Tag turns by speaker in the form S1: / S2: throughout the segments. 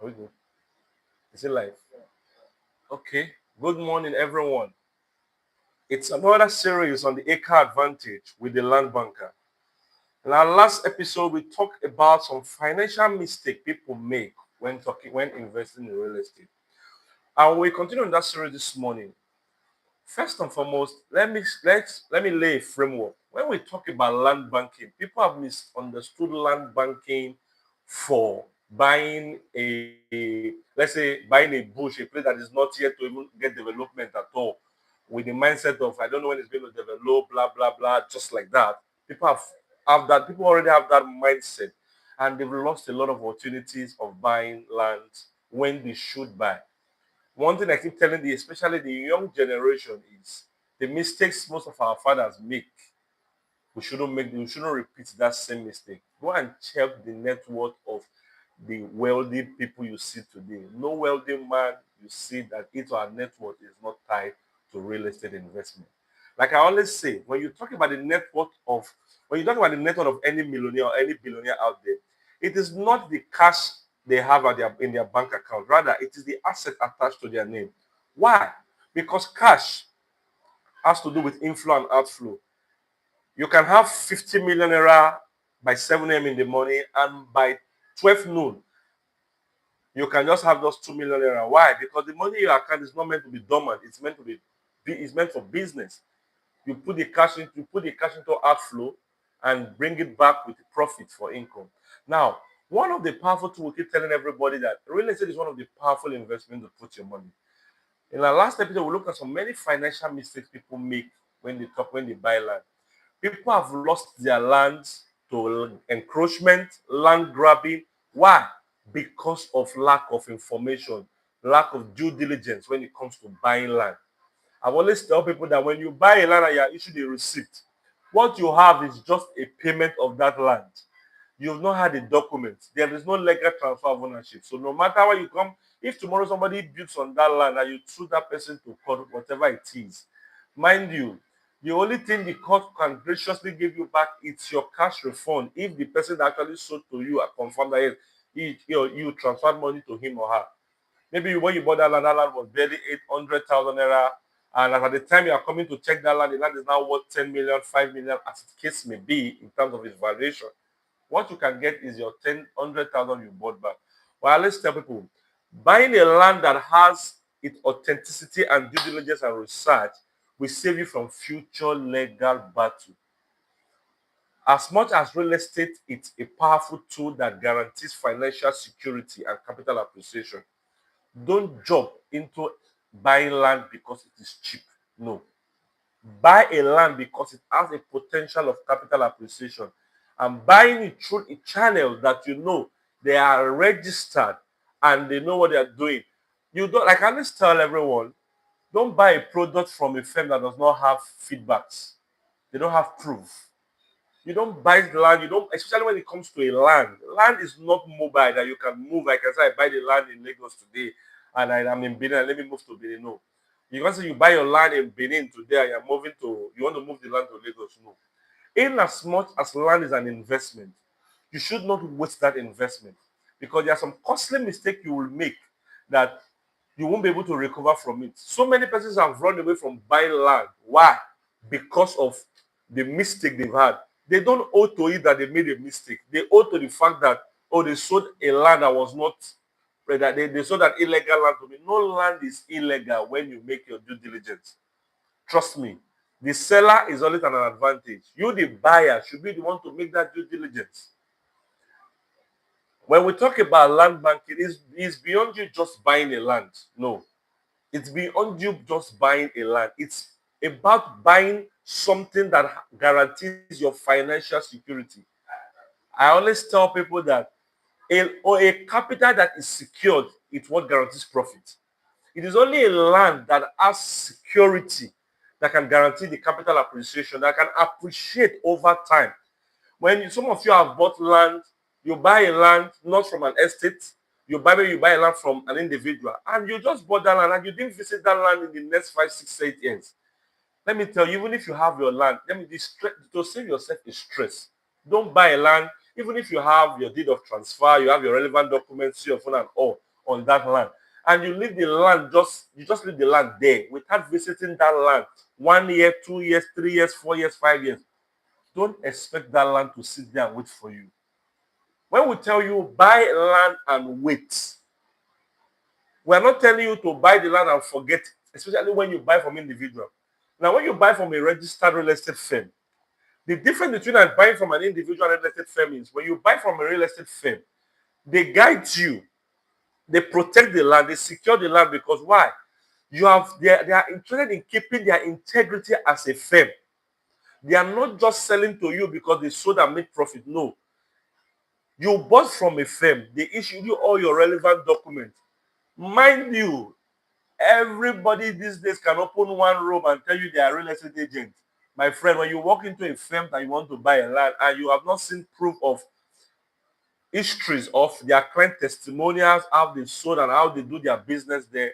S1: Are we good? Is it live? Okay. Good morning, everyone. It's another series on the Acre Advantage with the Land Banker. In our last episode, we talked about some financial mistake people make when investing in real estate. And we continue in that series this morning. First and foremost, let me lay a framework. When we talk about land banking, people have misunderstood land banking for buying let's say buying a bush, a place that is not yet to even get development at all, with the mindset of I don't know when it's going to develop, blah blah blah, just like that. People have that. People already have that mindset, and they've lost a lot of opportunities of buying land when they should buy. One thing I keep telling especially the young generation, is the mistakes most of our fathers make. We shouldn't repeat that same mistake. Go and check the net worth of the wealthy people you see today. No wealthy man you see that his or her net worth is not tied to real estate investment. Like I always say, when you talk about the net worth of any millionaire or any billionaire out there, it is not the cash they have in their bank account. Rather, it is the asset attached to their name. Why? Because cash has to do with inflow and outflow. You can have 50 million naira by 7 a.m. in the morning, and by 12 noon, you can just have those 2 million naira. Why? Because the money in your account is not meant to be dormant. It's meant for business. You put the cash into outflow and bring it back with profit for income. Now, one of the powerful tools we keep telling everybody that real estate is one of the powerful investments to put your money. In our last episode, we looked at some many financial mistakes people make when they buy land. People have lost their lands to encroachment, land grabbing. Why? Because of lack of information, lack of due diligence when it comes to buying land. I've always tell people that when you buy a land and you are issued a receipt, what you have is just a payment of that land. You've not had a document. There is no legal transfer of ownership. So no matter where you come, if tomorrow somebody builds on that land and you sue that person to court, whatever it is, mind you, the only thing the court can graciously give you back is your cash refund if the person that actually sold to you confirmed that yes, you transferred money to him or her. Maybe when you bought that land was barely 800,000 naira, and at the time you are coming to check that land, the land is now worth 10 million, 5 million, as the case may be in terms of its valuation. What you can get is your 100,000 you bought back. Well, let's tell people, buying a land that has its authenticity and due diligence and research will save you from future legal battle. As much as real estate is a powerful tool that guarantees financial security and capital appreciation, don't jump into buying land because it is cheap. No. Buy a land because it has a potential of capital appreciation, and buying it through a channel that you know they are registered and they know what they are doing. You don't, like I always tell everyone, don't buy a product from a firm that does not have feedbacks. They don't have proof. You don't buy the land, you don't, especially when it comes to a land. Land is not mobile that you can move. Like I said, I buy the land in Lagos today and I'm in Benin, let me move to Benin. No. You can't say you buy your land in Benin today and you want to move the land to Lagos. No. In as much as land is an investment, you should not waste that investment, because there are some costly mistakes you will make that you won't be able to recover from it. So many persons have run away from buying land. Why? Because of the mistake they've had. They don't owe to it that they made a mistake. They owe to the fact that, oh, they sold a land that was not, that they sold an illegal land to me. No land is illegal when you make your due diligence. Trust me. The seller is always an advantage. You, the buyer, should be the one to make that due diligence. When we talk about land banking, it's beyond you just buying a land. No. It's beyond you just buying a land. It's about buying something that guarantees your financial security. I always tell people that a capital that is secured is what guarantees profit. It is only a land that has security that can guarantee the capital appreciation, that can appreciate over time. Some of you have bought land, you buy a land not from an estate, you buy a land from an individual, and you just bought that land and you didn't visit that land in the next 5, 6, 8 years. Let me tell you, even if you have your land, to save yourself is stress. Don't buy a land, even if you have your deed of transfer, you have your relevant documents, your phone and all. on that land. And you leave the land, you just leave the land there without visiting that land 1 year, 2 years, 3 years, 4 years, 5 years. Don't expect that land to sit there and wait for you. When we tell you buy land and wait, we are not telling you to buy the land and forget it, especially when you buy from individual. Now, when you buy from a registered real estate firm, the difference between buying from an individual real estate firm is when you buy from a real estate firm, they guide you, they protect the land, they secure the land because why? They are interested in keeping their integrity as a firm. They are not just selling to you because they sold and made profit. No. You bought from a firm, they issued you all your relevant documents. Mind you, everybody these days can open one room and tell you they are real estate agents. My friend, when you walk into a firm that you want to buy a land and you have not seen proof of histories of their client testimonials, how they sold and how they do their business there,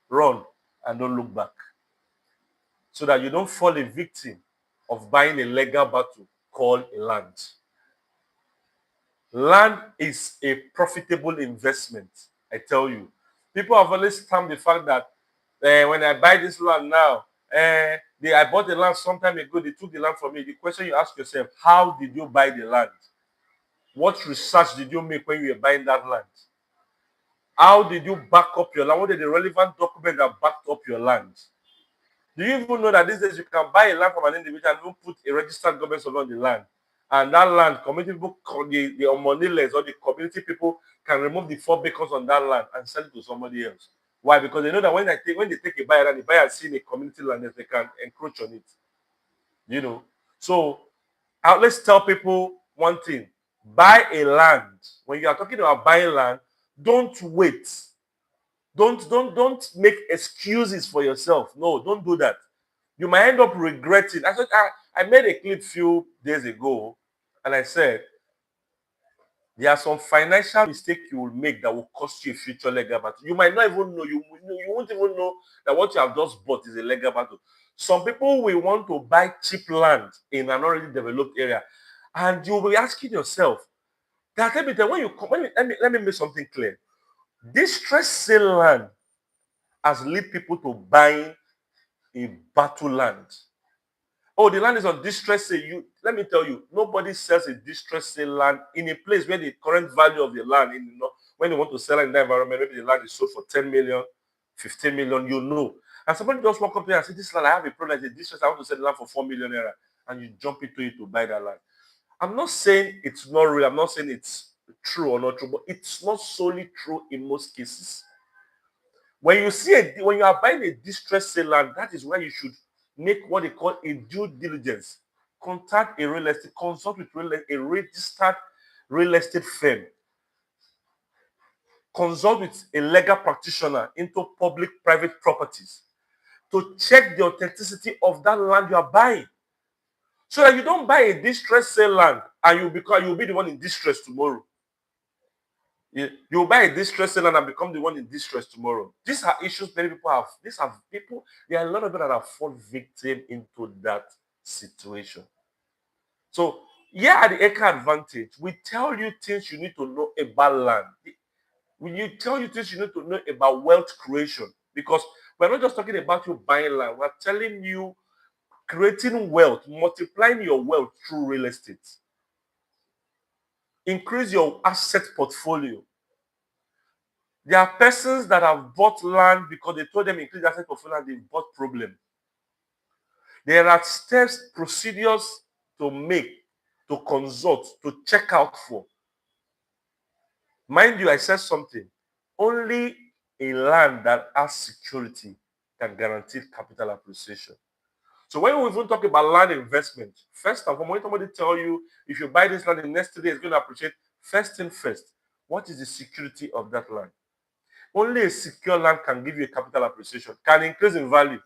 S1: run and don't look back. So that you don't fall a victim of buying a legal battle called a land. Land is a profitable investment, I tell you. People have always stamped the fact that when I buy this land now, I bought the land some time ago, they took the land from me. The question you ask yourself, how did you buy the land? What research did you make when you were buying that land? How did you back up your land? What are the relevant documents that backed up your land? Do you even know that these days you can buy a land from an individual and even put a registered government survey on the land? And that land, community people, the moneyless or the community people can remove the 4 acres on that land and sell it to somebody else. Why? Because they know that when they take a buyer and the buyer has seen a community land, they can encroach on it. You know. So let's tell people one thing. Buy a land. When you are talking about buying land, don't wait. Don't make excuses for yourself. No, don't do that. You might end up regretting. I made a clip few days ago, and I said there are some financial mistakes you will make that will cost you a future legal battle. You might not even know. You won't even know that what you have just bought is a legal battle. Some people will want to buy cheap land in an already developed area, and you will be asking yourself, that let me make something clear. Distressed sale land has led people to buying a battle land. Oh, the land is on distress sale. Let me tell you, nobody sells a distress sale land in a place where the current value of the land, when they want to sell it in that environment, maybe the land is sold for 10 million, 15 million, you know. And somebody just walk up there and say, this land, I have a problem, it's a distress, I want to sell the land for 4 million naira. And you jump into it to buy that land. I'm not saying it's not real. I'm not saying it's true or not true, but it's not solely true in most cases. When you are buying a distressed sale land, that is where you should make what they call a due diligence. Contact a real estate, consult with a registered real estate firm. Consult with a legal practitioner into public-private properties to check the authenticity of that land you are buying. So that you don't buy a distressed sale land and you'll be the one in distress tomorrow. You'll buy a distressed land and become the one in distress tomorrow. These are issues many people have. There are a lot of people that have fallen victim into that situation. So, here at the Acre Advantage, we tell you things you need to know about land. We tell you things you need to know about wealth creation. Because we're not just talking about you buying land. We're telling you creating wealth, multiplying your wealth through real estate. Increase your asset portfolio. There are persons that have bought land because they told them increase asset portfolio and they bought problem. There are steps, procedures to make, to consult, to check out for. Mind you, I said something. Only a land that has security can guarantee capital appreciation. So when we even talk about land investment, first and foremost, when somebody tell you if you buy this land in the next 3 days, it's going to appreciate, first thing first, what is the security of that land? Only a secure land can give you a capital appreciation, can increase in value.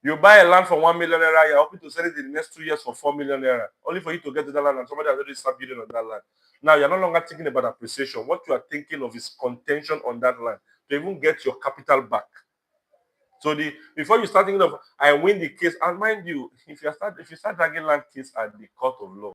S1: You buy a land for 1 million naira, you're hoping to sell it in the next 2 years for 4 million naira, only for you to get to that land and somebody has already started building on that land. Now, you're no longer thinking about appreciation. What you are thinking of is contention on that land to even get your capital back. So before you start thinking of, I win the case, and mind you, if you start dragging land case at the court of law,